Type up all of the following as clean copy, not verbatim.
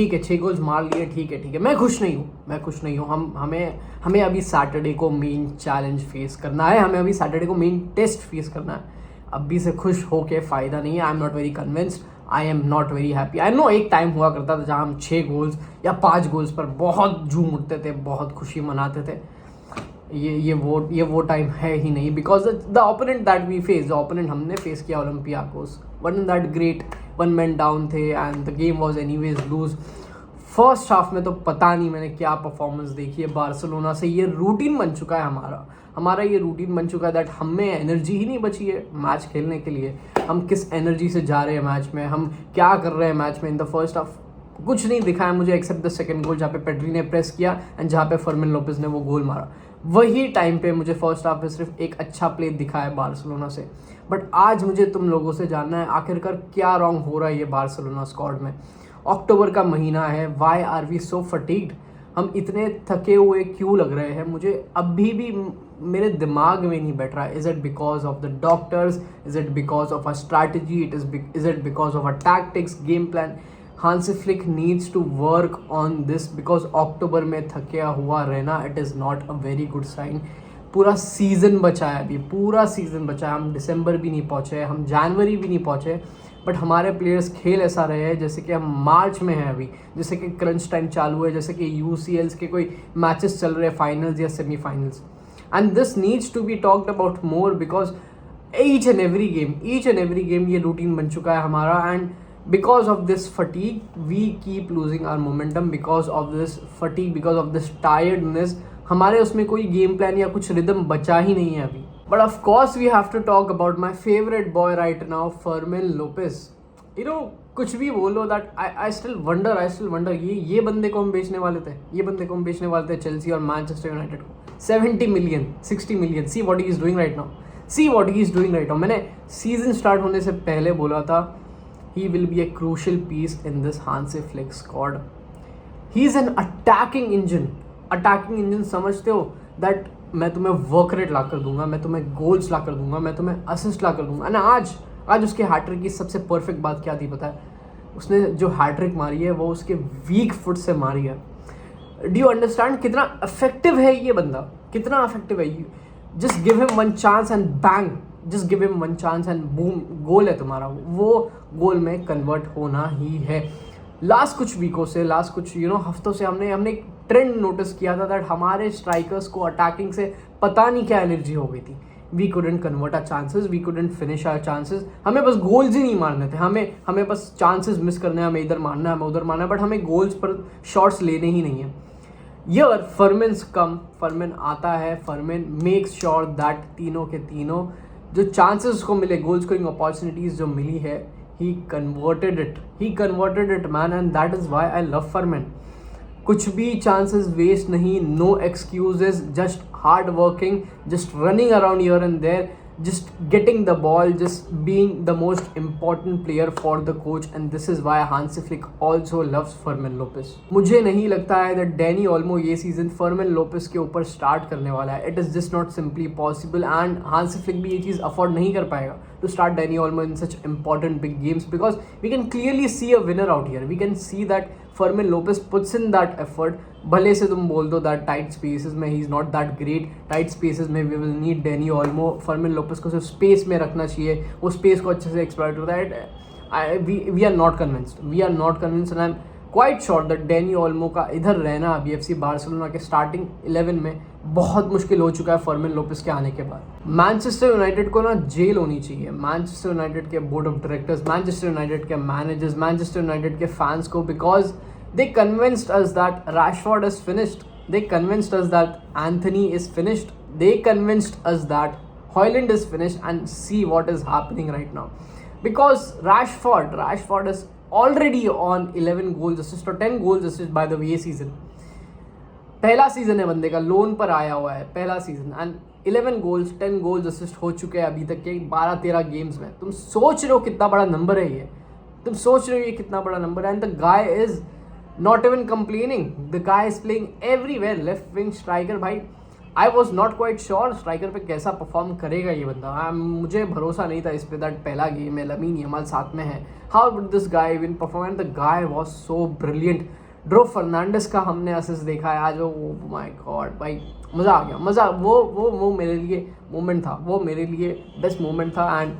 ठीक है 6 गोल्स मार लिए, ठीक है मैं खुश नहीं हूँ। हमें अभी सैटरडे को मेन चैलेंज फेस करना है, हमें अभी सैटरडे को मेन टेस्ट फेस करना है। अभी से खुश होके फ़ायदा नहीं है। आई am not very convinced, I am not very happy. I know एक टाइम हुआ करता था जहाँ हम 6 गोल्स या 5 गोल्स पर बहुत झूम उठते थे, बहुत खुशी मनाते थे। ये वो टाइम है ही नहीं, because the opponent that we face, the opponent हमने फेस किया Olympiacos, one that great, 1 man down थे and the game was anyways lose. First half में तो पता नहीं मैंने क्या परफॉर्मेंस देखी है बार्सिलोना से। ये रूटीन बन चुका है हमारा ये रूटीन बन चुका है दैट हमें एनर्जी ही नहीं बची है मैच खेलने के लिए। हम किस एनर्जी से जा रहे हैं मैच में, हम क्या कर रहे हैं मैच में। इन द फर्स्ट हाफ कुछ नहीं दिखा है मुझे एक्सेप्ट द सेकंड गोल जहाँ पे पेड्री ने प्रेस किया एंड जहाँ पे फर्मिन लोपेज ने वो गोल मारा। वही टाइम पे मुझे फर्स्ट हाफ में सिर्फ एक अच्छा प्ले दिखा है बार्सिलोना से। बट आज मुझे तुम लोगों से जानना है आखिरकार क्या रॉन्ग हो रहा है ये बार्सिलोना स्क्वाड में। अक्टूबर का महीना है, why are we so fatigued, हम इतने थके हुए क्यों लग रहे हैं। मुझे अभी भी मेरे दिमाग में नहीं बैठ रहा है। Is it because of the doctors, is it because of a strategy, is it because of a tactics, game plan. Hansi Flick needs to work on this because October में थका हुआ रहना it is not a very good sign. पूरा season बचा है अभी, पूरा season बचा है। हम दिसंबर भी नहीं पहुँचे, हम जनवरी भी नहीं पहुँचे, बट हमारे प्लेयर्स खेल ऐसा रहे हैं जैसे कि हम मार्च में हैं अभी, जैसे कि क्रंच टाइम चालू है, जैसे कि यूसीएल्स के कोई मैचेस चल रहे हैं, फाइनल्स या semifinals. And this needs to be talked about more because each and every game ये रूटीन बन चुका है हमारा। And because of this fatigue we keep losing our momentum, because of this fatigue, because of this tiredness हमारे उसमें कोई game plan या कुछ रिदम बचा ही नहीं है अभी। But of course we have to talk about my favourite boy right now, Fermin Lopez. You know कुछ भी बोलो दैट आई स्टिल वंडर ये बंदे को हम बेचने वाले थे चेल्सी और मैनचेस्टर यूनाइटेड को 70 million 60 million. See what he is doing right now. मैंने सीजन स्टार्ट होने से पहले बोला था he will be a crucial piece in this Hansi Flick squad. He is an attacking engine समझते हो दैट मैं तुम्हें वर्क रेट ला कर दूंगा, मैं तुम्हें गोल्स ला कर दूंगा, मैं तुम्हें असिस्ट ला कर दूंगा। एंड आज उसके हैट्रिक की सबसे परफेक्ट बात क्या थी पता है? उसने जो हैट्रिक मारी है वो उसके वीक फुट से मारी है। डू यू अंडरस्टैंड कितना इफेक्टिव है ये बंदा, कितना इफेक्टिव है। Just give him one chance and bang, just give him one chance and boom, goal है तुम्हारा। वो गोल में कन्वर्ट होना ही है। लास्ट कुछ हफ्तों से हमने एक ट्रेंड नोटिस किया था दैट हमारे स्ट्राइकर्स को अटैकिंग से पता नहीं क्या एनर्जी हो गई थी। We couldn't convert our chances, we couldn't finish our chances. हमें बस गोल्स ही नहीं मारने थे, हमें बस चांसेस मिस करने हैं, हमें इधर मारना है, हमें उधर मारना है, बट हमें गोल्स पर शॉट्स लेने ही नहीं है। Here फर्मिन आता है, फर्मिन मेक्स श्योर दैट तीनों के तीनों जो चांसेस उसको मिले, गोल स्कोरिंग अपॉर्चुनिटीज जो मिली है, he converted it man, and that is why I love Fermin. कुछ भी चांसेस वेस्ट नहीं, no excuses, just hard working, just running around here and there, just getting the ball, just being the most important player for the coach, and this is why Hansi Flick also loves Fermin Lopez. मुझे नहीं लगता है that Dani Olmo ये season Fermin Lopez के ऊपर start करने वाला है। It is just not simply possible, and Hansi Flick भी ये चीज़ अफोर्ड नहीं कर पाएगा to start Dani Olmo in such important big games, because we can clearly see a winner out here. We can see that Fermin Lopez puts in that effort. भले से तुम बोल दो दैट टाइट स्पेसेस में he is not that great, tight spaces में we will need Dani Olmo. Fermin Lopez को सिर्फ space में रखना चाहिए, वो स्पेस को अच्छे से एक्सप्लॉइट होता है। We are not convinced and I am quite sure that Dani Olmo का इधर रहना अभी एफसी बार्सिलोना के स्टार्टिंग 11 में बहुत मुश्किल हो चुका है फर्मिन लोपेस के आने के बाद। मैनचेस्टर यूनाइटेड को ना जेल होनी चाहिए, मैनचेस्टर यूनाइटेड के board of directors, Manchester United के मैनेजर्स, मैनचेस्टर यूनाइटेड के फैंस को, because they convinced us that Rashford is finished. They convinced us that Anthony is finished. They convinced us that Højlund is finished, and see what is happening right now. Because Rashford is already on 11 goals assist or 10 goals assist by the way season. पहला season है बंदे का, loan पर आया हुआ है, पहला season, and 11 goals 10 goals assist हो चुके हैं अभी तक के 12-13 गेम्स में। तुम सोच रहे हो कितना बड़ा नंबर है ये, कितना बड़ा नंबर है। And the guy is not even complaining, the guy is playing everywhere, left wing striker भाई। I was not quite sure striker पे कैसा परफॉर्म करेगा ये बंदा। मुझे भरोसा नहीं था इस पे दैट पहला गेम है, लमीन यमाल साथ में है, how would this guy win perform, and the guy was so brilliant. Dro Fernandez का हमने असिस्ट देखा है आज, ओ माय गॉड भाई मज़ा आ गया, मज़ा। वो मेरे लिए मोमेंट था, वो मेरे लिए बेस्ट मोमेंट था। And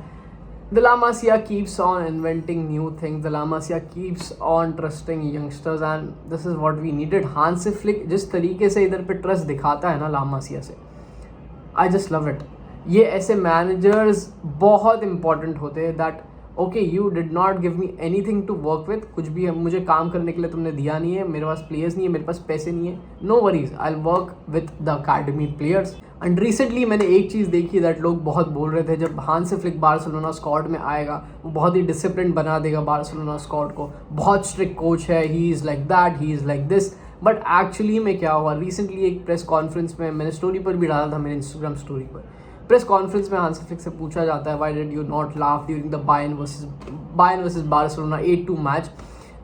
The La Masia keeps on inventing new things. The La Masia keeps on trusting youngsters, and this is what we needed. Hansi Flick जिस तरीके से इधर पे ट्रस्ट दिखाता है ना ला मासिया से, I just love it. ये ऐसे मैनेजर्स बहुत इंपॉर्टेंट होते हैं that okay you did not give me anything to work with, कुछ भी है मुझे काम करने के लिए तुमने दिया नहीं है, मेरे पास प्लेयर्स नहीं है, मेरे पास पैसे नहीं है, no worries I will work with the academy players. And recently मैंने एक चीज़ देखी दैट लोग बहुत बोल रहे थे, जब हांसी फ्लिक बार्सिलोना स्क्वाड में आएगा वो बहुत ही डिसिप्लिन बना देगा बार्सिलोना स्क्वाड को, बहुत स्ट्रिक्ट कोच है, he is like that, he is like this. But actually में क्या हुआ, रिसेंटली एक प्रेस कॉन्फ्रेंस में मैंने स्टोरी पर भी डाला था, मेरे इंस्टाग्राम स्टोरी पर, प्रेस कॉन्फ्रेंस में हांसी फ्लिक से पूछा जाता है why did you not laugh during the Bayern versus Barcelona 8-2 match,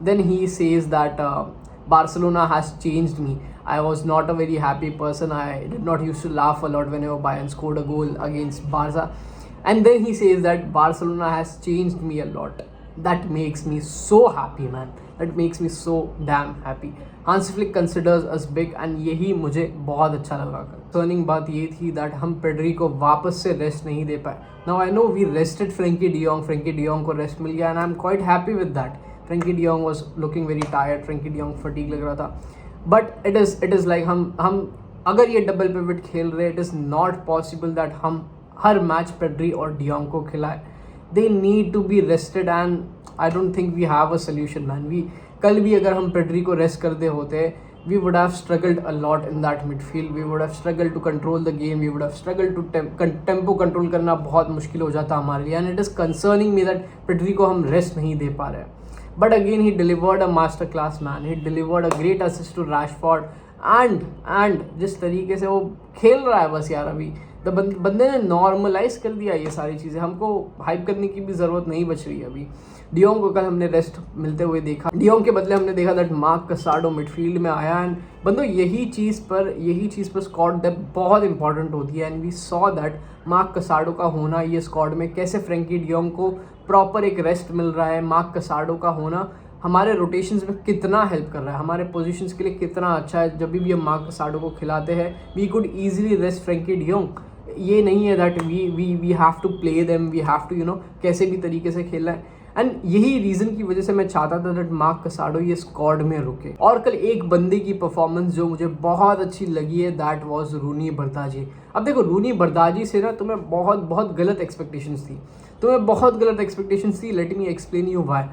then he says that Barcelona has changed me. I was not a very happy person. I did not used to laugh a lot whenever Bayern scored a goal against Barca. And then he says that Barcelona has changed me a lot. That makes me so happy, man. That makes me so damn happy. Hansi Flick considers us big, and यही मुझे बहुत अच्छा लगा। Concerning बात ये थी that हम Pedri को वापस से रेस्ट नहीं दे पाए। Now I know we rested Frenkie de Jong. Frenkie de Jong को रेस्ट मिल गया, and I'm quite happy with that. Frenkie de Jong was looking very tired. Frenkie de Jong fatigue लग रहा था, but it is like हम अगर ये double pivot खेल रहे, it is not possible that हम हर मैच पेड्री और de Jong को खिलाए। They need to be rested, and I don't think we have a solution, man. कल भी अगर हम पेड्री को रेस्ट करते होते, we would have struggled a lot in that midfield. We would have struggled to control the game. We would have struggled to tempo control करना बहुत मुश्किल हो जाता हमारे लिए, and it is concerning me that Pedri को हम rest नहीं दे पा रहे हैं। But again, he delivered a masterclass, man. He delivered a great assist to Rashford, and जिस तरीके से वो खेल रहा है बस यार, अभी बंदे ने नॉर्मलाइज कर दिया ये सारी चीज़ें, हमको हाइप करने की भी ज़रूरत नहीं बच रही है अभी। डियोंग को कल हमने रेस्ट मिलते हुए देखा, डियोंग के बदले हमने देखा दैट मार्क कसाडो मिडफील्ड में आया, एंड बंदो यही चीज़ पर स्क्वाड डेप्थ बहुत इंपॉर्टेंट होती है। And we saw that Marc Casado का होना ये स्क्वाड में, कैसे फ्रेंकी डियोंग को प्रॉपर एक रेस्ट मिल रहा है, मार्क कसाडो का होना हमारे रोटेशंस में कितना हेल्प कर रहा है, हमारे पोजीशंस के लिए कितना अच्छा है। जब भी हम मार्क कसाडो को खिलाते हैं, we could easily rest Frenkie de Jong. ये नहीं है that we have to play them, we have to कैसे भी तरीके से खेलना है। एंड यही रीज़न की वजह से मैं चाहता था दैट मार्क कसाडो ये स्क्वाड में रुके। और कल एक बंदे की परफॉर्मेंस जो मुझे बहुत अच्छी लगी है, दैट वाज रूनी बरदाजी। अब देखो, रूनी बरदाजी से ना तुम्हें बहुत गलत एक्सपेक्टेशंस थी, let me explain you why.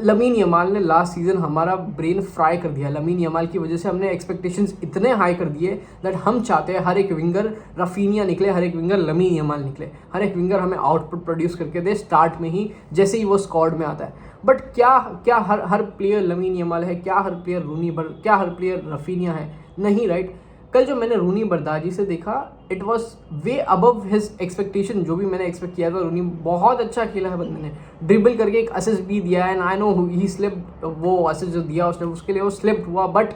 Lamine Yamal ने लास्ट सीज़न हमारा ब्रेन फ्राई कर दिया। लमीन यमाल की वजह से हमने एक्सपेक्टेशंस इतने हाई कर दिए दैट हम चाहते हैं हर एक विंगर रफीनिया निकले, हर एक विंगर लमीन यमाल निकले, हर एक विंगर हमें आउटपुट प्रोड्यूस करके दे स्टार्ट में ही, जैसे ही वो स्क्वाड में आता है। बट क्या हर प्लेयर लमीन यमाल है? क्या हर प्लेयर रफीनिया है? नहीं, राइट। कल जो मैंने रूनी बरदाजी से देखा, it was way above his expectation. जो भी मैंने एक्सपेक्ट किया था, रूनी बहुत अच्छा खेला है बंदे ने, ड्रिबल करके एक असिस्ट भी दिया है, and I know he slipped, वो असिस्ट जो दिया उसने उसके लिए वो स्लिप्ड हुआ, बट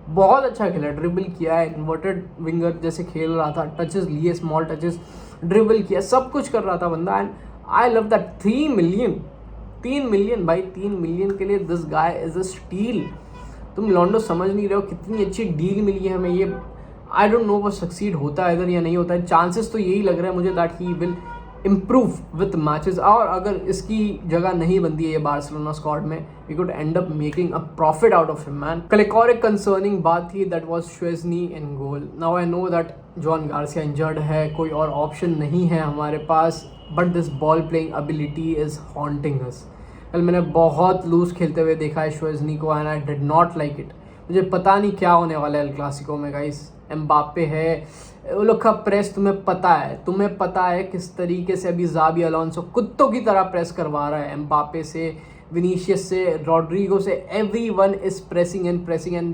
बहुत अच्छा खेला, ड्रिबल किया है, इन्वर्टेड विंगर जैसे खेल रहा था, टचेस लिए, स्मॉल टचेस, ड्रिबल किया, सब कुछ कर रहा था बंदा। And I love that. 3 million भाई, 3 मिलियन के लिए this guy is a steel. तुम लॉन्डो समझ नहीं रहे हो कितनी अच्छी डील मिली है हमें। ये आई डोंट नो वो सक्सीड होता है इधर या नहीं होता है, चांसेस तो यही लग रहा है मुझे that he will improve with matches. और अगर इसकी जगह नहीं बनती है ये बार्सिलोना स्क्वाड में, we could end up making a profit out of him, man. कल एक और कंसर्निंग बात थी, that was Szczesny in goal. Now I know that Joan Garcia injured है, कोई और ऑप्शन नहीं है हमारे पास, but this ball playing ability is haunting us. कल मैंने बहुत लूज खेलते हुए देखा है शेज़नी को, and I did not like it. मुझे पता नहीं क्या होने वाला है एल क्लासिको में गाइस। एम्बापे है, वो लोग का प्रेस तुम्हें पता है किस तरीके से अभी ज़ाबी अलोंसो कुत्तों की तरह प्रेस करवा रहा है एम्बापे से, विनीशियस से, रॉड्रिगो से। Everyone is pressing and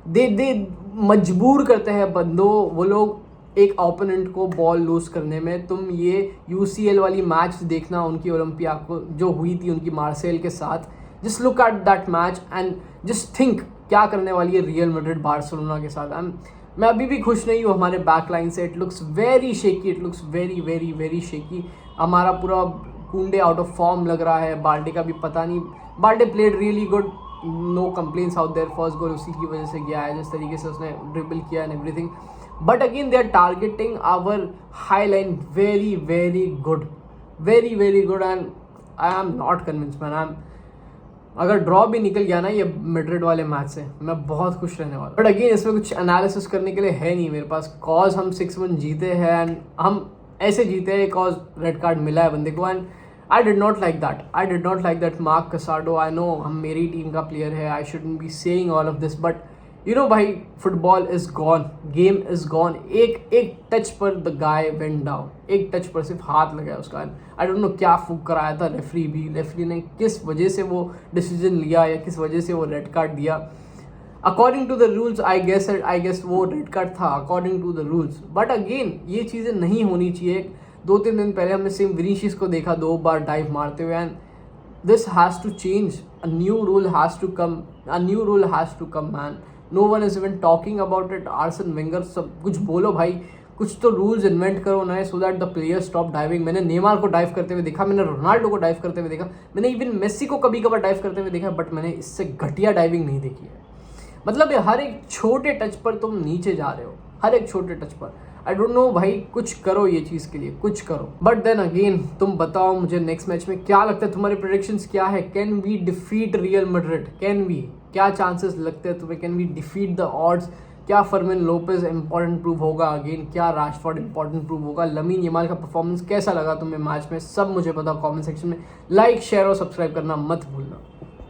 they मजबूर करते हैं बंदों वो लोग एक ओपोनेंट को बॉल लूज करने में। तुम ये UCL वाली मैच देखना उनकी ओलंपिया को जो हुई थी उनकी मार्सेल के साथ, just look at that match and just think क्या करने वाली है रियल मैड्रिड बार्सिलोना के साथ। मैं अभी भी खुश नहीं हूँ हमारे बैक लाइन से। It looks very shaky, it looks very very very shaky. हमारा पूरा कुंडे आउट ऑफ फॉर्म लग रहा है। बाल्डे का भी पता नहीं, Balde played really good, no complaints out there. First goal उसी की वजह से गया है, जिस तरीके से उसने ड्रिबल किया and everything. But again they are targeting our high line very very good, very very good, and I am not convince man. I am, अगर ड्रॉ भी निकल गया ना ये मैड्रिड वाले मैच से, मैं बहुत खुश रहने वाला। बट अगेन इसमें कुछ एनालिसिस करने के लिए है नहीं मेरे पास। कॉज हम 6-1 जीते हैं, एंड हम ऐसे जीते हैं कॉज रेड कार्ड मिला है बंदे को, and I did not like that. I did not like that Marc Casado. I know हम मेरी टीम का प्लेयर है, I shouldn't be saying all of this, but you know भाई, football is gone, game is gone. एक touch पर the guy went down, एक touch पर सिर्फ हाथ लगा उसका। आई डोंट नो क्या फूक कराया था रेफरी भी, रेफरी ने किस वजह से वो डिसीजन लिया या किस वजह से वो रेड कार्ड दिया। According to the rules I guess वो रेड कार्ड था according to the rules. But again ये चीज़ें नहीं होनी चाहिए। 2-3 दिन पहले हमने सेम विनीशियस को देखा 2 बार डाइव मारते हुए, and this has to change. A new rule has to come, a new rule has to come man. No one is even talking about it. Arsene Wenger सब कुछ बोलो भाई, कुछ तो रूल्स इन्वेंट करो नए, so that the players stop diving. मैंने Neymar को डाइव करते हुए देखा, मैंने रोनाल्डो को डाइव करते हुए देखा, मैंने इवन मेसी को कभी कभार डाइव करते हुए देखा, बट मैंने इससे घटिया डाइविंग नहीं देखी है। मतलब ये हर एक छोटे टच पर तुम नीचे जा रहे हो, हर एक छोटे टच पर। आई डोंट नो भाई, कुछ करो ये चीज़ के लिए, कुछ करो। बट देन अगेन तुम बताओ मुझे नेक्स्ट मैच में क्या लगता है, तुम्हारे प्रेडिक्शंस क्या है? Can we defeat Real Madrid? Can we, क्या चांसेस लगते हैं तुम्हें? Can we defeat the odds? क्या फर्मिन लोपेज इंपॉर्टेंट प्रूव होगा अगेन? क्या राशफोर्ड इंपॉर्टेंट प्रूव होगा? लमीन यमाल का परफॉर्मेंस कैसा लगा तुम्हें मैच में? सब मुझे बताओ कमेंट सेक्शन में। लाइक, शेयर और सब्सक्राइब करना मत भूलना।